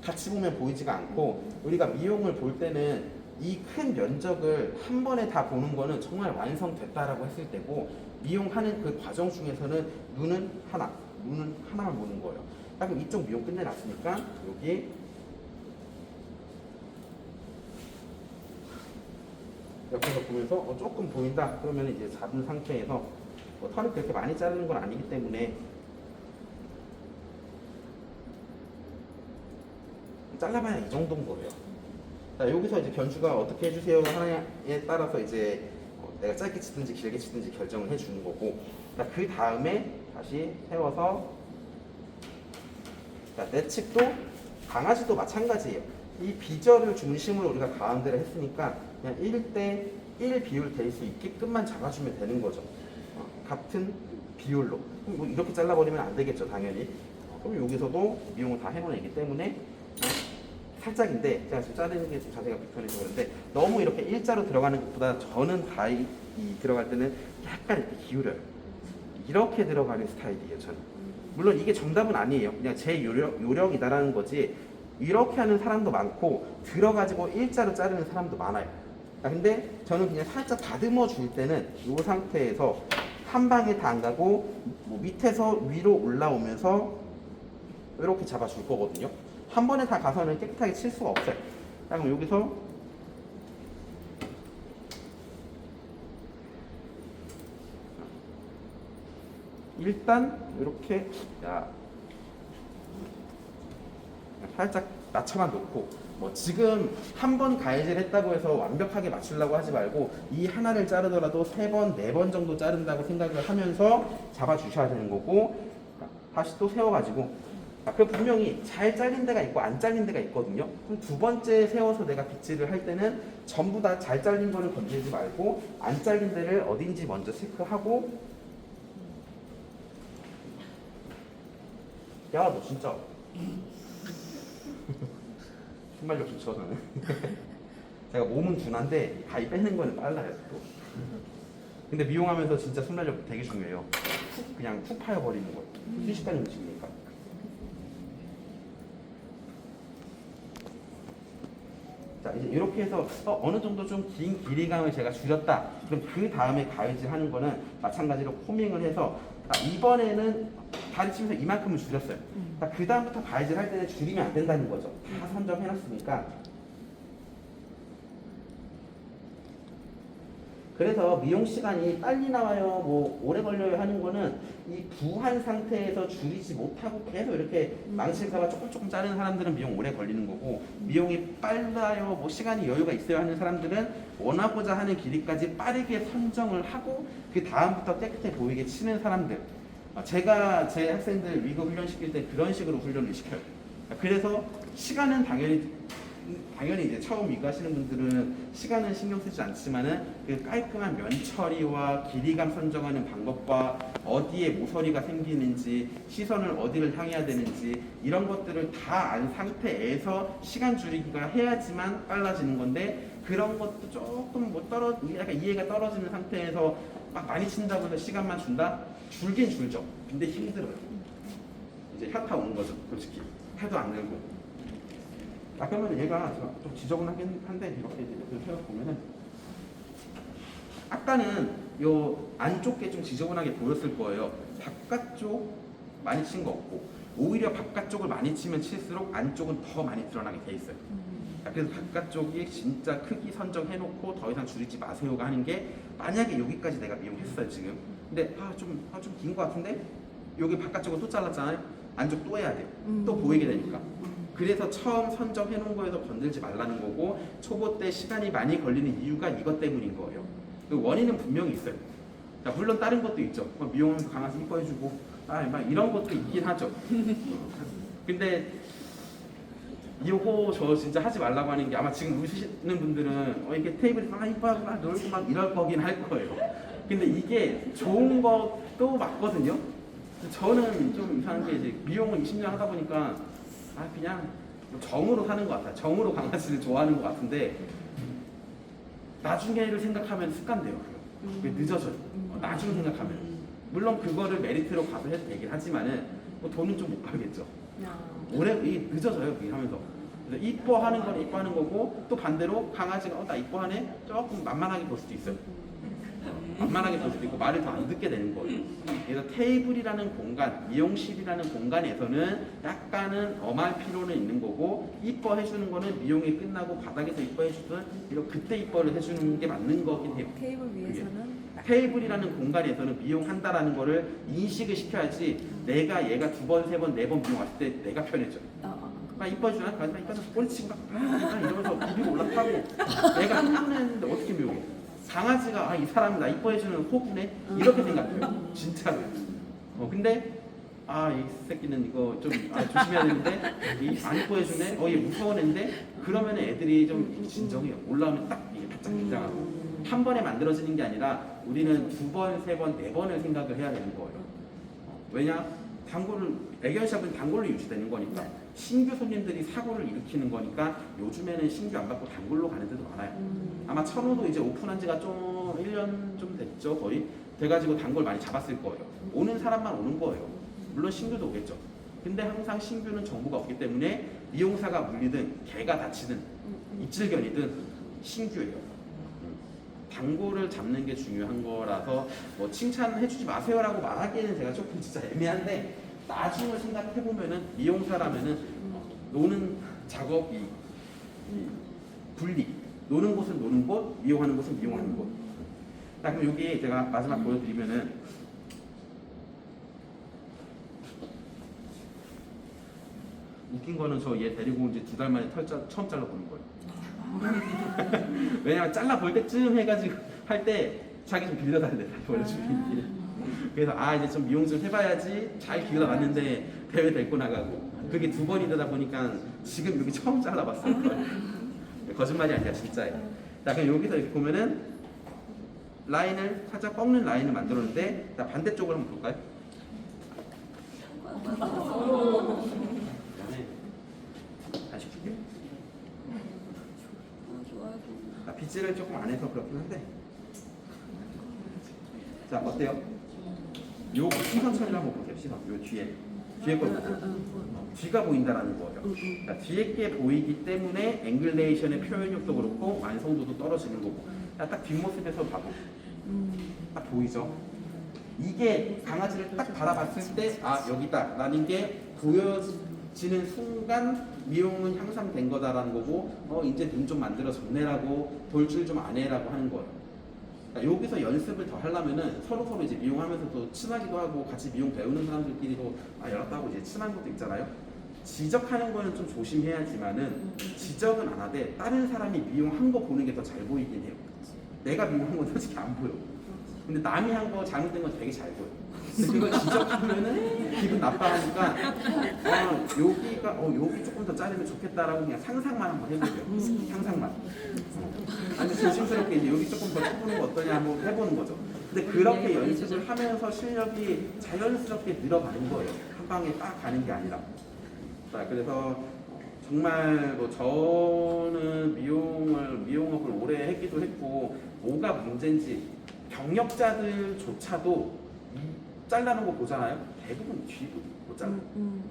같이 보면 보이지가 않고, 우리가 미용을 볼 때는 이 큰 면적을 한 번에 다 보는 거는 정말 완성됐다라고 했을 때고, 미용하는 그 과정 중에서는 눈은 하나만 보는 거예요. 그럼 이쪽 미용 끝내놨으니까 여기 옆에서 보면서 조금 보인다 그러면 이제 잡은 상태에서 털을 그렇게 많이 자르는 건 아니기 때문에 잘라봐야 이 정도인 거예요. 자, 여기서 이제 견주가 어떻게 해주세요 하나에 따라서 이제 내가 짧게 치든지 길게 치든지 결정을 해주는 거고, 그 다음에 다시 세워서, 내 측도 강아지도 마찬가지예요. 이 비절을 중심으로 우리가 가운데를 했으니까 그냥 1대1 비율 될 수 있게끔만 잡아주면 되는 거죠. 같은 비율로. 그럼 뭐 이렇게 잘라버리면 안 되겠죠, 당연히. 그럼 여기서도 미용을 다 해놓기 때문에 살짝인데, 제가 지금 자르는 게 좀 자세가 불편해서 그런데, 너무 이렇게 일자로 들어가는 것보다 저는 다이 들어갈 때는 약간 이렇게 기울여요. 이렇게 들어가는 스타일이에요, 저는. 물론 이게 정답은 아니에요. 그냥 제 요령이다라는 거지, 이렇게 하는 사람도 많고 들어가지고 일자로 자르는 사람도 많아요. 근데 저는 그냥 살짝 다듬어 줄 때는 이 상태에서 한 방에 다 안 가고 밑에서 위로 올라오면서 이렇게 잡아줄 거거든요. 한 번에 다 가서는 깨끗하게 칠 수가 없어요. 그럼 여기서 일단 이렇게 살짝 낮춰만 놓고 뭐 지금 한 번 가해질 했다고 해서 완벽하게 맞추려고 하지 말고 이 하나를 자르더라도 3번, 4번 정도 자른다고 생각을 하면서 잡아주셔야 되는 거고 다시 또 세워가지고 그 분명히 잘 잘린 데가 있고 안 잘린 데가 있거든요. 그럼 두 번째 세워서 내가 빗질을 할 때는 전부 다 잘 잘린 거는 건들지 말고 안 잘린 데를 어딘지 먼저 체크하고 야 너 진짜 순발력 좋죠 저는. 제가 몸은 둔한데 가위 빼는 거는 빨라요 또. 근데 미용하면서 진짜 순발력 되게 중요해요. 그냥 훅 파여버리는 거예요. 순식간에 움직이니까. 자 이제 이렇게 해서 어느 정도 좀 긴 길이감을 제가 줄였다. 그럼 그 다음에 가위질 하는 거는 마찬가지로 코밍을 해서 이번에는 다리 치면서 이만큼을 줄였어요. 그 다음부터 가위질 할 때는 줄이면 안 된다는 거죠. 다 선점해놨으니까. 그래서 미용 시간이 빨리 나와요, 뭐 오래 걸려요 하는 거는 이 부한 상태에서 줄이지 못하고 계속 이렇게 망칠까봐 조금 자르는 사람들은 미용 오래 걸리는 거고, 미용이 빨라요, 뭐 시간이 여유가 있어요 하는 사람들은 원하고자 하는 길이까지 빠르게 선정을 하고 그 다음부터 깨끗해 보이게 치는 사람들. 제가 제 학생들 위그 훈련 시킬 때 그런 식으로 훈련을 시켜요. 그래서 시간은 당연히 이제 처음 위그 하시는 분들은 시간은 신경 쓰지 않지만은 그 깔끔한 면 처리와 길이감 선정하는 방법과 어디에 모서리가 생기는지 시선을 어디를 향해야 되는지 이런 것들을 다 안 상태에서 시간 줄이기가 해야지만 빨라지는 건데, 그런 것도 조금 약간 이해가 떨어지는 상태에서 막 많이 친다고 해서 시간만 준다? 줄긴 줄죠. 근데 힘들어요. 이제 현타 오는 거죠, 솔직히. 해도 안 늘고. 그러면 얘가 좀 지저분하긴 한데 이렇게 보면은 아까는 요 안쪽 게 좀 지저분하게 보였을 거예요. 바깥쪽 많이 친 거 없고, 오히려 바깥쪽을 많이 치면 칠수록 안쪽은 더 많이 드러나게 돼 있어요. 그래서 바깥쪽이 진짜 크기 선정해놓고 더 이상 줄이지 마세요가 하는 게, 만약에 여기까지 내가 미용했어요 지금. 근데 좀 긴 거 같은데 여기 바깥쪽은 또 잘랐잖아요. 안쪽 또 해야 돼요. 또 보이게 되니까. 그래서 처음 선정해 놓은 거에서 건들지 말라는 거고, 초보 때 시간이 많이 걸리는 이유가 이것 때문인 거예요. 그 원인은 분명히 있어요. 자, 물론 다른 것도 있죠. 미용하면서 강아지 이뻐해주고 막 이런 것도 있긴 하죠. 근데 이거 저 진짜 하지 말라고 하는 게, 아마 지금 우시는 분들은 이렇게 테이블에 막 이뻐하고 막 놀고 막 이럴 거긴 할 거예요. 근데 이게 좋은 것도 맞거든요. 저는 좀 이상한 게, 이제 미용을 20년 하다 보니까 그냥 정으로 사는 것 같아요. 정으로 강아지를 좋아하는 것 같은데, 나중에를 생각하면 습관돼요. 그게 늦어져요. 나중 생각하면. 물론 그거를 메리트로 가서 해도 되긴 하지만은 뭐 돈은 좀 못 벌겠죠. 오래 늦어져요. 그게 하면서. 그래서 이뻐하는 건 이뻐하는 거고, 또 반대로 강아지가 나 이뻐하네? 조금 만만하게 볼 수도 있어요. 만만하게 볼 수도 있고 말을 더 안 듣게 되는 거예요. 그래서 테이블이라는 공간, 미용실이라는 공간에서는 약간은 엄할 필요는 있는 거고, 이뻐해주는 거는 미용이 끝나고 바닥에서 이뻐해주든 그때 이뻐를 해주는 게 맞는 거긴 해요. 테이블 위에서는 테이블이라는 공간에서는 미용한다라는 거를 인식을 시켜야지, 내가 얘가 2번, 3번, 4번 미용 왔을 때 내가 편해져. 막 이뻐해주나? 막 이뻐해서 꼬리치고 막 이러면서 비비고 올라타고 내가 흥분했는데 어떻게 미용해? 강아지가 이 사람이 나 이뻐해주는 호구네? 이렇게 생각해요. 진짜로. 근데 이 새끼는 이거 좀 조심해야 되는데 안 이뻐해주네? 얘 무서운 애인데? 그러면 애들이 좀 진정해요. 올라오면 딱 이게 바짝 긴장하고. 한 번에 만들어지는 게 아니라 우리는 2번, 3번, 4번을 생각을 해야 되는 거예요. 왜냐? 애견샵은 단골로 유지되는 거니까. 신규 손님들이 사고를 일으키는 거니까 요즘에는 신규 안 받고 단골로 가는 데도 많아요. 아마 천호도 이제 오픈한 지가 좀 1년 좀 됐죠. 거의 돼가지고 단골 많이 잡았을 거예요. 오는 사람만 오는 거예요. 물론 신규도 오겠죠. 근데 항상 신규는 정보가 없기 때문에 미용사가 물리든 개가 다치든 입질견이든 신규예요. 단골을 잡는 게 중요한 거라서 뭐 칭찬해주지 마세요라고 말하기에는 제가 조금 진짜 애매한데, 나중을 생각해보면은 미용사라면은 노는 작업이 분리, 노는 곳은 노는 곳, 미용하는 곳은 미용하는 곳. 그럼 여기 제가 마지막 보여드리면은, 웃긴 거는 저 얘 데리고 온 지 2달 만에 처음 잘라보는 거예요. 왜냐면 잘라볼 때쯤 해가지고 할 때 자기 좀 빌려달래. 원래주인이. 그래서 이제 좀 미용 좀 해봐야지 잘 길러놨는데 대회 데리고 나가고 그게 2번이 되다 보니까 지금 여기 처음 잘라봤어요. 거짓말이 아니라 진짜예요. 자, 그럼 여기서 이렇게 보면은 라인을 살짝 꺾는 라인을 만들었는데 자, 반대쪽으로 한번 볼까요? 그다음에 다시 줄게요. 빗질을 조금 안 해서 그렇긴 한데 자, 어때요? 요 시선 처리를 한번 보세요. 시선 요 뒤에 걸 보세요. 뒤가 보인다라는 거죠. 그러니까 뒤에 게 보이기 때문에 앵글레이션의 표현력도 그렇고 완성도도 떨어지는 거고. 딱 뒷모습에서 봐도 딱 보이죠. 이게 강아지를 딱 바라봤을 때 여기다 라는 게 보여지는 순간 미용은 향상된 거다라는 거고 이제 눈 좀 만들어졌네라고 돌줄 좀 안 해라고 하는 거예요. 그러니까 여기서 연습을 더 하려면은 서로 이제 미용하면서도 친하기도 하고 같이 미용 배우는 사람들끼리도 연락도 하고 이제 친한 것도 있잖아요. 지적하는 거는 좀 조심해야지만은 지적은 안 하되 다른 사람이 미용한 거 보는 게 더 잘 보이긴 해요. 내가 미용한 건 솔직히 안 보여. 근데 남이 한 거 잘못된 건 되게 잘 보여. 근데 그걸 지적하면은 기분 나빠하니까 여기가 여기 조금 더 자르면 좋겠다라고 그냥 상상만 한번 해보세요. 상상만. 아니 조심스럽게 이제 여기 조금 더 쳐보는 거 어떠냐 한번 해보는 거죠. 근데 그렇게 연습을 하면서 실력이 자연스럽게 늘어가는 거예요. 한 방에 딱 가는 게 아니라. 자, 그래서 정말 뭐 저는 미용업을 오래 했기도 했고 뭐가 문제인지 경력자들조차도 잘라놓은 거 보잖아요. 대부분 뒤에 못 잘라.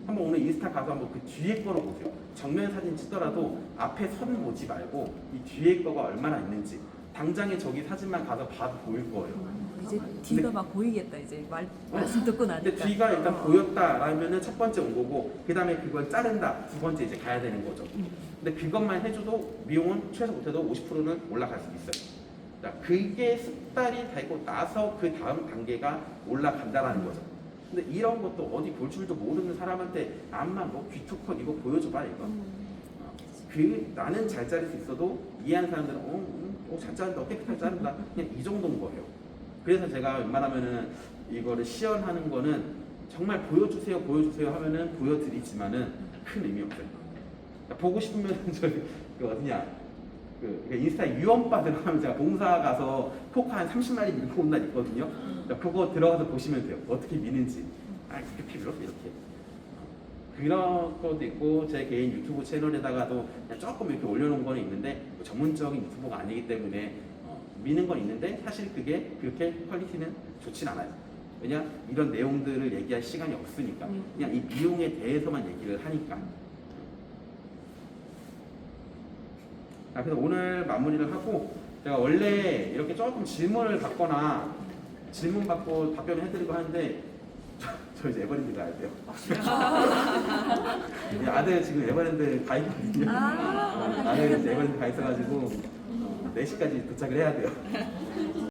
한번 오늘 인스타 가서 한번 그 뒤에 거로 보세요. 정면 사진 찍더라도 앞에 선 보지 말고 이 뒤에 거가 얼마나 있는지 당장에 저기 사진만 가서 봐도 보일 거예요. 이제 뒤가 막 보이겠다. 이제 말씀 듣고 나니까. 근데 뒤가 일단 보였다라면은 첫 번째 온 거고 그 다음에 그걸 자른다 두 번째 이제 가야 되는 거죠. 근데 그것만 해줘도 미용은 최소 못해도 50%는 올라갈 수 있어요. 자, 그게 습관이 되고 나서 그 다음 단계가 올라간다라는 거죠. 근데 이런 것도 어디 볼 줄도 모르는 사람한테 암만 뭐 귀투컷 이거 보여줘봐 이거. 나는 잘 자를 수 있어도 이해하는 사람들은 잘 자른다 깨끗하게 자른다 그냥 이 정도인 거예요. 그래서 제가 웬만하면은 이거를 시연하는 거는 정말 보여주세요 하면은 보여드리지만은 큰 의미 없어요. 그러니까 보고 싶으면 저기 어디냐 인스타에 유언바 들어가면 제가 봉사 가서 포크 한 30마리 밀고 온 날 있거든요. 그러니까 그거 들어가서 보시면 돼요. 어떻게 미는지. 이렇게 밀었어 이렇게. 그런 것도 있고 제 개인 유튜브 채널에다가도 그냥 조금 이렇게 올려놓은 거는 있는데 전문적인 유튜버가 아니기 때문에 미는 건 있는데 사실 그게 그렇게 퀄리티는 좋진 않아요. 왜냐 이런 내용들을 얘기할 시간이 없으니까 그냥 이 미용에 대해서만 얘기를 하니까. 그래서 오늘 마무리를 하고 제가 원래 이렇게 조금 질문을 받거나 질문 받고 답변을 해드리고 하는데 저 이제 에버랜드 가야 돼요. 아들 지금 에버랜드 가 있거든요. 아들 이제 에버랜드 가 있어가지고 4시까지 도착을 해야 돼요.